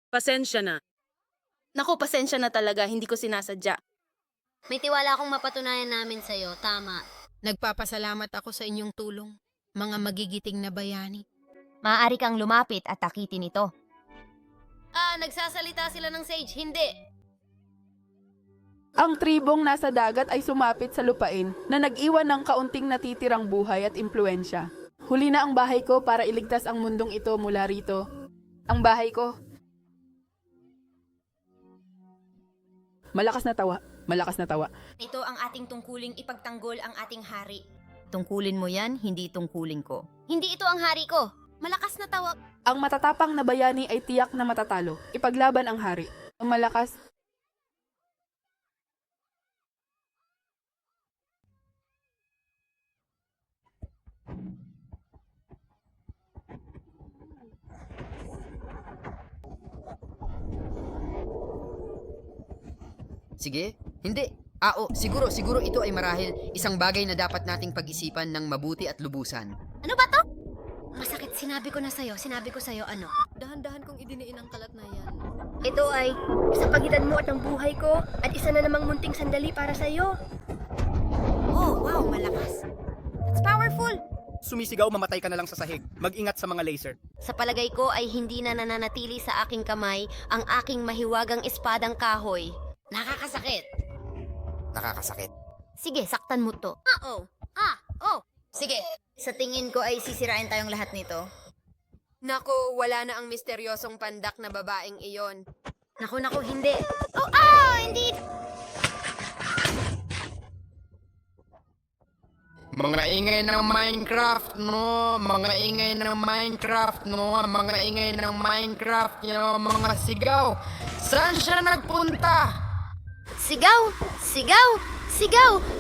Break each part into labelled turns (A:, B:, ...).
A: Pasensya na.
B: Naku, pasensya na talaga, hindi ko sinasadya.
C: May tiwala akong mapatunayan namin sa'yo, tama.
D: Nagpapasalamat ako sa inyong tulong, mga magigiting na bayani.
E: Maaari kang lumapit at takitin ito.
C: Nagsasalita sila ng sage, hindi.
F: Ang tribong nasa dagat ay sumapit sa lupain na nag-iwan ng kaunting natitirang buhay at impluensya. Huli na ang bahay ko para iligtas ang mundong ito mula rito. Ang bahay ko. Malakas na tawa. Malakas na tawa.
E: Ito ang ating tungkuling ipagtanggol ang ating hari. Tungkulin mo yan, hindi tungkulin ko.
C: Hindi ito ang hari ko. Malakas na tawag.
F: Ang matatapang na bayani ay tiyak na matatalo. Ipaglaban ang hari. Ang malakas.
G: Sige, hindi. Siguro ito ay marahil isang bagay na dapat nating pag-isipan ng mabuti at lubusan.
C: Ano ba to? Masakit, sinabi ko sa'yo ano.
B: Dahan-dahan kong idiniin ang kalat na yan.
H: Ito ay sa pagitan mo at ang buhay ko at isa na namang munting sandali para sa'yo.
E: Oh, wow, malakas. That's powerful.
I: Sumisigaw, mamatay ka na lang sa sahig. Mag-ingat sa mga laser.
C: Sa palagay ko ay hindi na nananatili sa aking kamay ang aking mahiwagang espadang kahoy. Nakakasakit.
G: Nakakasakit.
C: Sige, saktan mo to. Sige, sa tingin ko ay sisirain tayong lahat nito.
D: Naku, wala na ang misteryosong pandak na babaeng iyon.
C: Naku, hindi. Hindi.
G: Mga ingay ng Minecraft, no? Mga ingay ng Minecraft, no? Mga ingay ng Minecraft, mga sigaw. Saan siya nagpunta?
C: Sigaw!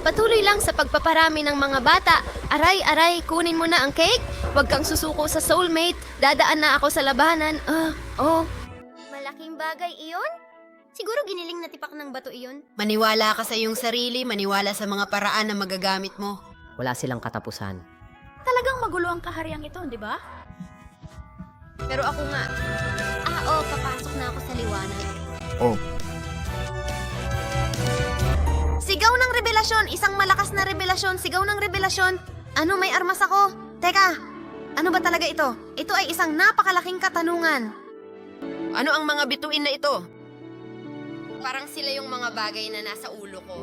C: Patuloy lang sa pagpaparami ng mga bata. Aray, kunin mo na ang cake. Huwag kang susuko sa soulmate. Dadaan na ako sa labanan. Malaking bagay iyon? Siguro giniling na tipak ng bato iyon.
D: Maniwala ka sa iyong sarili, maniwala sa mga paraan na magagamit mo.
E: Wala silang katapusan.
B: Talagang magulo ang kahariang ito, di ba?
D: Pero ako nga,
C: Papasok na ako sa liwanag.
G: Oh.
C: Sigaw ng revelasyon! Isang malakas na revelasyon! Sigaw ng revelasyon! Ano, may armas ako? Teka, ano ba talaga ito? Ito ay isang napakalaking katanungan.
D: ano ang mga bituin na ito? Parang sila yung mga bagay na nasa ulo ko.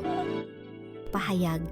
E: Pahayag